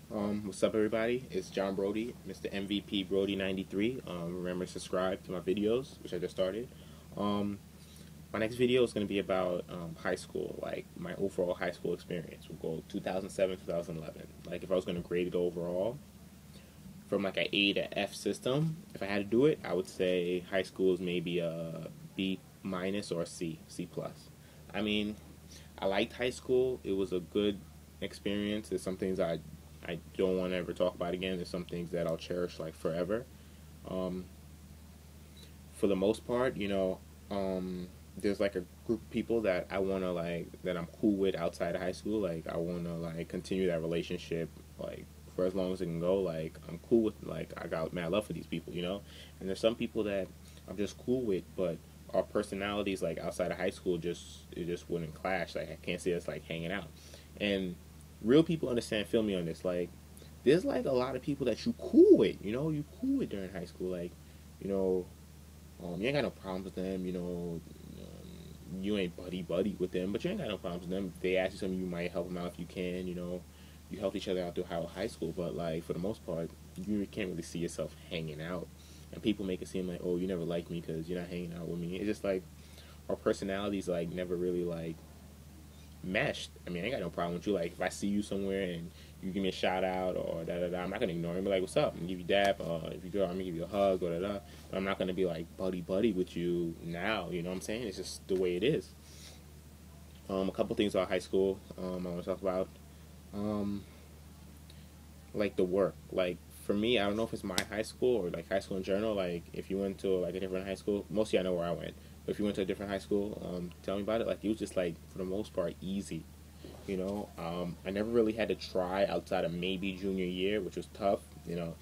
What's up, everybody? It's John Brody, Mr. MVP Brody 93. Remember to subscribe to my videos, which I just started. Um, my next video is going to be about high school, like my overall high school experience. We'll go 2007, 2011. Like if I was going to grade it overall from like an A to F system, if I had to do it, I would say high school is maybe a B minus or a C, C plus. I mean, I liked high school. It was a good experience. There's some things I don't want to ever talk about again. There's some things that I'll cherish like forever. Um, for the most part, there's like a group of people that I want to like that I'm cool with outside of high school. Like I want to like continue that relationship like for as long as it can go. Like I'm cool with like I got mad love for these people. And there's some people that I'm just cool with, but our personalities like outside of high school just wouldn't clash. Like I can't see us like hanging out. And real people understand. Feel me on this. Like there's like a lot of people that you cool with. You cool with during high school. Like you know you ain't got no problems with them. You ain't buddy buddy with them, but you ain't got no problems with them. If they ask you something, you might help them out if you can. You help each other out through high school, but like for the most part, you can't really see yourself hanging out. And people make it seem like, oh, you never like me because you're not hanging out with me. It's just like our personalities like never really like meshed. I mean, I ain't got no problem with you. Like if I see you somewhere and you give me a shout out or da da da, I'm not gonna ignore him. Be like, what's up? And give you a dap. If you go, I'm gonna give you a hug or da da. But I'm not gonna be like buddy buddy with you now. You know what I'm saying? It's just the way it is. A couple things about high school. I want to talk about. Um, like the work. Like for me, I don't know if it's my high school or like high school in general. Like if you went to like a different high school, mostly I know where I went. But if you went to a different high school, tell me about it. Like it was just like for the most part easy. I never really had to try outside of maybe junior year, which was tough. And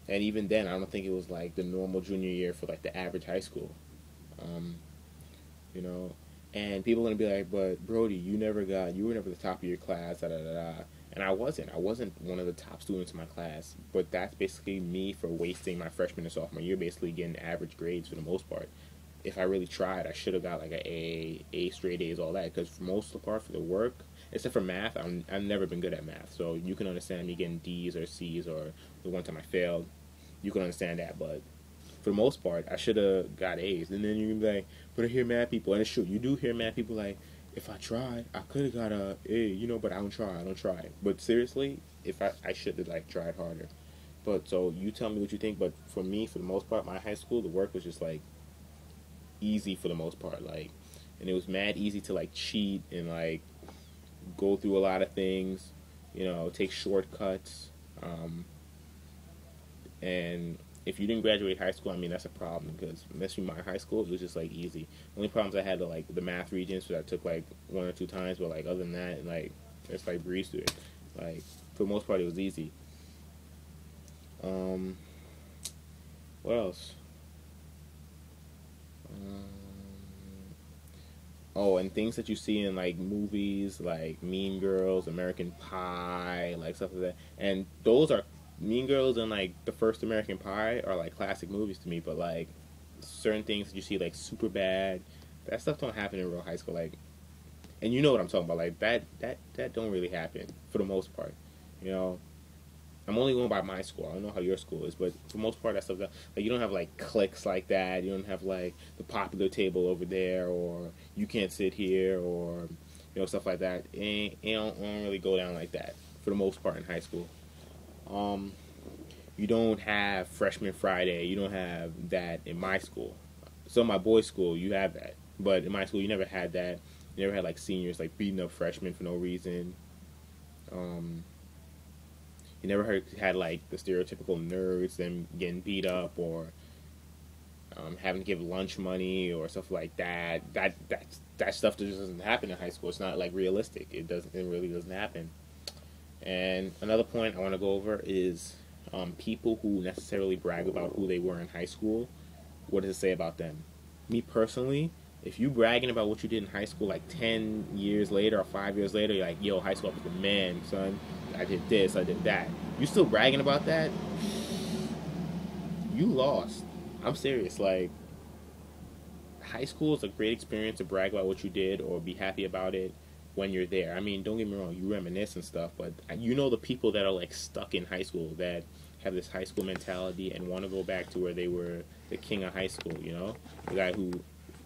even then, I don't think it was like the normal junior year for like the average high school. Um, you know, and people are gonna be like, "But Brody, you were never the top of your class." Da da da da. And I wasn't. I wasn't one of the top students in my class. But that's basically me for wasting my freshman and sophomore year, basically getting average grades for the most part. If I really tried, I should have got like A straight A's, all that. Because for most of the part, for the work, except for math, I've never been good at math. So you can understand me getting D's or C's, or the one time I failed, you can understand that. But for the most part, I should have got A's. And then you can be like, but I hear mad people, and it's true, you do hear mad people like, if I tried, I could have got a A, but I don't try, I don't try. But seriously, if I should have like tried harder. But so you tell me what you think. But for me, for the most part, my high school, the work was just like easy for the most part. Like, and it was mad easy to like cheat and like go through a lot of things, take shortcuts. And if you didn't graduate high school, I mean that's a problem because especially my high school, it was just like easy. Only problems I had are like the math regions, so I took like one or two times, but like other than that, like it's like breeze through it. Like for the most part, it was easy. Um, what else? Um, oh, and things that you see in like movies, like Mean Girls, American Pie, like stuff like that. And those are Mean Girls and like the first American Pie are like classic movies to me. But like certain things that you see like Super Bad, that stuff don't happen in real high school. Like, and you know what I'm talking about. Like that don't really happen for the most part. You know, I'm only going by my school. I don't know how your school is, but for the most part, that stuff like you don't have like cliques like that. You don't have like the popular table over there, or you can't sit here, or stuff like that. It don't really go down like that for the most part in high school. Um, you don't have freshman Friday. You don't have that in my school. So my boys' school, you have that, but in my school, you never had that. You never had like seniors like beating up freshmen for no reason. Um, you never had like the stereotypical nerds them getting beat up or having to give lunch money or stuff like that. That stuff just doesn't happen in high school. It's not like realistic. It doesn't. It really doesn't happen. And another point I want to go over is people who necessarily brag about who they were in high school. What does it say about them? Me personally, if you bragging about what you did in high school like 10 years later or 5 years later, you're like, yo, high school I was the man, son. I did this, I did that. You still bragging about that? You lost. I'm serious. Like, high school is a great experience to brag about what you did or be happy about it. when you're there. I mean, don't get me wrong, you reminisce and stuff, but you know the people that are like stuck in high school that have this high school mentality and want to go back to where they were the king of high school. You know, the guy who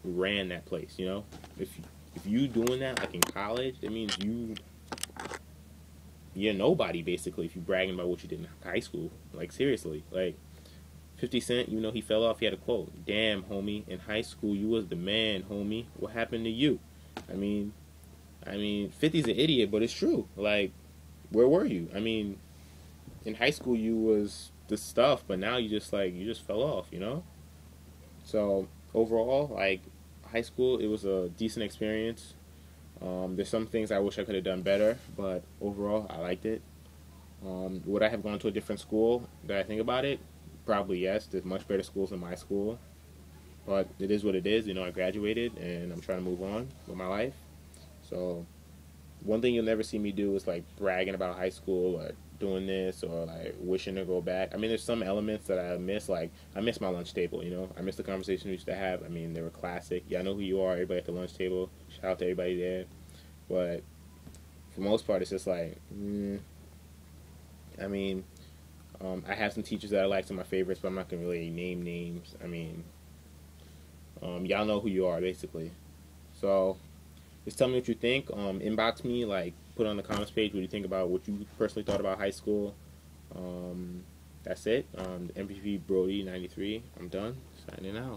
ran that place. You know, if you doing that like in college, that means you're nobody basically. If you bragging about what you did in high school, like seriously, like 50 Cent, you know, he fell off. He had a quote, "Damn, homie, in high school you was the man, homie. What happened to you?" I mean, 50's an idiot, but it's true. Like, where were you? I mean, in high school you was the stuff, but now you just fell off, you know? So, overall, like high school, it was a decent experience. There's some things I wish I could have done better, but overall, I liked it. Would I have gone to a different school? Did I think about it? Probably yes. There's much better schools than my school, but it is what it is. You know, I graduated and I'm trying to move on with my life. So one thing you'll never see me do is like bragging about high school or doing this or like wishing to go back. I mean, there's some elements that I miss. Like I miss my lunch table. You know, I miss the conversations we used to have. I mean, they were classic. Yeah, I know who you are. Everybody at the lunch table. Shout out to everybody there. But for the most part, it's just like, I mean, I have some teachers that I like, some of my favorites, but I'm not gonna really name names. I mean, y'all know who you are basically. So just tell me what you think. Inbox me, like put on the comments page what you think about what you personally thought about high school. That's it. MVP Brody 93. I'm done. Signing out.